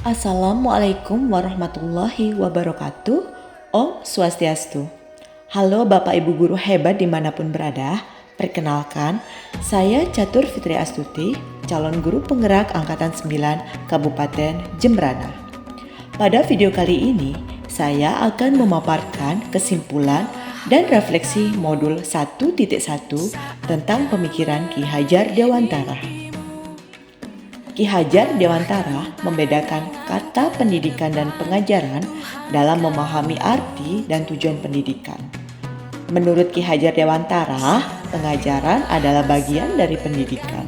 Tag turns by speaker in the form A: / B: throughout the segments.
A: Assalamualaikum warahmatullahi wabarakatuh. Om Swastiastu. Halo Bapak Ibu Guru hebat dimanapun berada. Perkenalkan, saya Catur Fitri Astuti, calon guru penggerak Angkatan 9 Kabupaten Jembrana. Pada video kali ini, saya akan memaparkan kesimpulan dan refleksi modul 1.1 tentang pemikiran Ki Hajar Dewantara. Ki Hajar Dewantara membedakan kata pendidikan dan pengajaran dalam memahami arti dan tujuan pendidikan. Menurut Ki Hajar Dewantara, pengajaran adalah bagian dari pendidikan.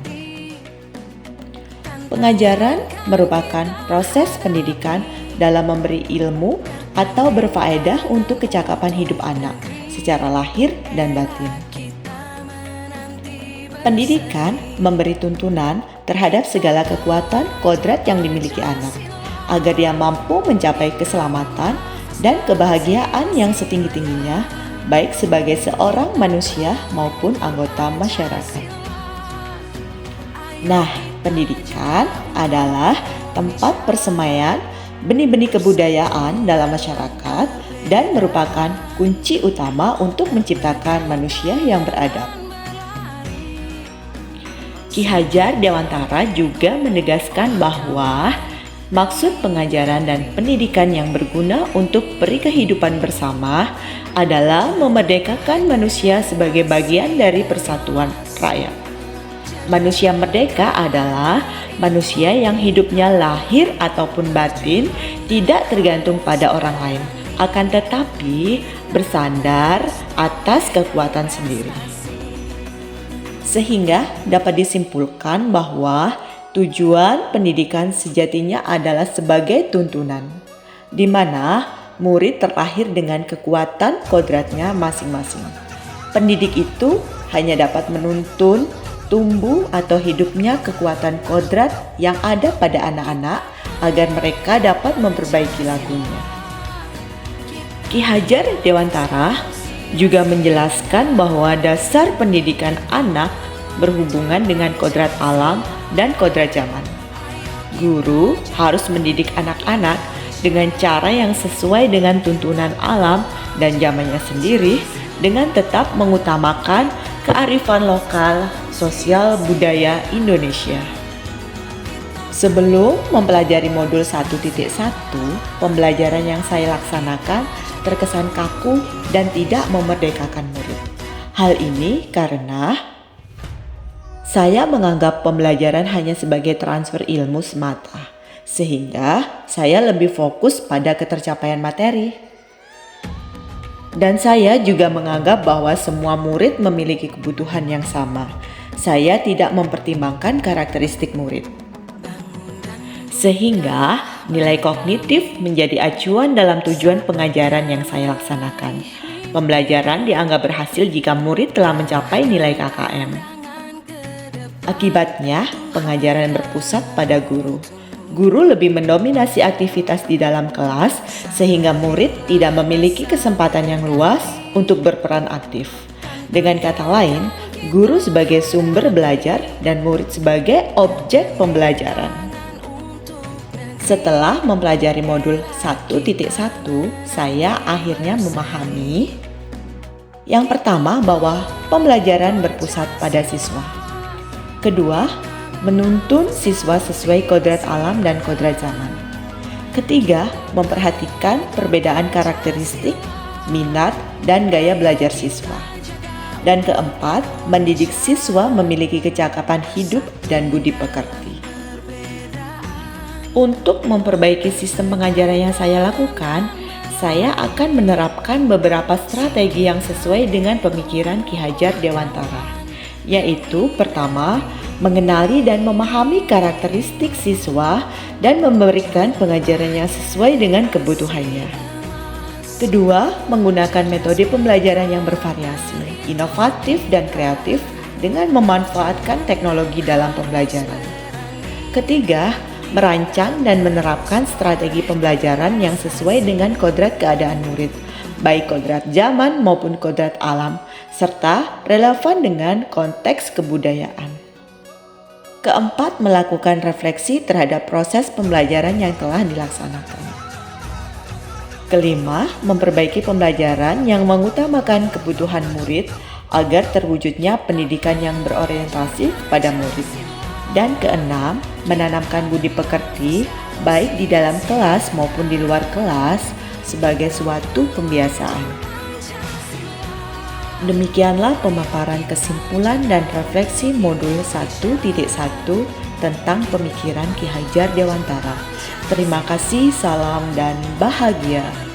A: Pengajaran merupakan proses pendidikan dalam memberi ilmu atau berfaedah untuk kecakapan hidup anak secara lahir dan batin. Pendidikan memberi tuntunan terhadap segala kekuatan kodrat yang dimiliki anak, agar dia mampu mencapai keselamatan dan kebahagiaan yang setinggi-tingginya, baik sebagai seorang manusia maupun anggota masyarakat. Nah, pendidikan adalah tempat persemaian benih-benih kebudayaan dalam masyarakat dan merupakan kunci utama untuk menciptakan manusia yang beradab. Ki Hajar Dewantara juga menegaskan bahwa maksud pengajaran dan pendidikan yang berguna untuk peri kehidupan bersama adalah memerdekakan manusia sebagai bagian dari persatuan rakyat. Manusia merdeka adalah manusia yang hidupnya lahir ataupun batin tidak tergantung pada orang lain, akan tetapi bersandar atas kekuatan sendiri. Sehingga dapat disimpulkan bahwa tujuan pendidikan sejatinya adalah sebagai tuntunan, di mana murid terlahir dengan kekuatan kodratnya masing-masing. Pendidik itu hanya dapat menuntun, tumbuh atau hidupnya kekuatan kodrat yang ada pada anak-anak agar mereka dapat memperbaiki lakunya. Ki Hajar Dewantara juga menjelaskan bahwa dasar pendidikan anak berhubungan dengan kodrat alam dan kodrat zaman. Guru harus mendidik anak-anak dengan cara yang sesuai dengan tuntunan alam dan zamannya sendiri, dengan tetap mengutamakan kearifan lokal, sosial, budaya Indonesia. Sebelum mempelajari modul 1.1, pembelajaran yang saya laksanakan terkesan kaku dan tidak memerdekakan murid. Hal ini karena saya menganggap pembelajaran hanya sebagai transfer ilmu semata, sehingga saya lebih fokus pada ketercapaian materi. Dan saya juga menganggap bahwa semua murid memiliki kebutuhan yang sama. Saya tidak mempertimbangkan karakteristik murid. Sehingga nilai kognitif menjadi acuan dalam tujuan pengajaran yang saya laksanakan. Pembelajaran dianggap berhasil jika murid telah mencapai nilai KKM. Akibatnya, pengajaran berpusat pada guru. Guru lebih mendominasi aktivitas di dalam kelas sehingga murid tidak memiliki kesempatan yang luas untuk berperan aktif. Dengan kata lain, guru sebagai sumber belajar dan murid sebagai objek pembelajaran. Setelah mempelajari modul 1.1, saya akhirnya memahami yang pertama bahwa pembelajaran berpusat pada siswa. Kedua, menuntun siswa sesuai kodrat alam dan kodrat zaman. Ketiga, memperhatikan perbedaan karakteristik, minat, dan gaya belajar siswa. Dan keempat, mendidik siswa memiliki kecakapan hidup dan budi pekerti. Untuk memperbaiki sistem pengajaran yang saya lakukan, saya akan menerapkan beberapa strategi yang sesuai dengan pemikiran Ki Hajar Dewantara, yaitu pertama, mengenali dan memahami karakteristik siswa dan memberikan pengajaran yang sesuai dengan kebutuhannya. Kedua, menggunakan metode pembelajaran yang bervariasi, inovatif dan kreatif dengan memanfaatkan teknologi dalam pembelajaran. Ketiga, merancang dan menerapkan strategi pembelajaran yang sesuai dengan kodrat keadaan murid, baik kodrat zaman maupun kodrat alam, serta relevan dengan konteks kebudayaan. Keempat, melakukan refleksi terhadap proses pembelajaran yang telah dilaksanakan. Kelima, memperbaiki pembelajaran yang mengutamakan kebutuhan murid agar terwujudnya pendidikan yang berorientasi kepada murid. Dan keenam, menanamkan budi pekerti baik di dalam kelas maupun di luar kelas sebagai suatu pembiasaan. Demikianlah pemaparan kesimpulan dan refleksi modul 1.1 tentang pemikiran Ki Hajar Dewantara. Terima kasih, salam dan bahagia.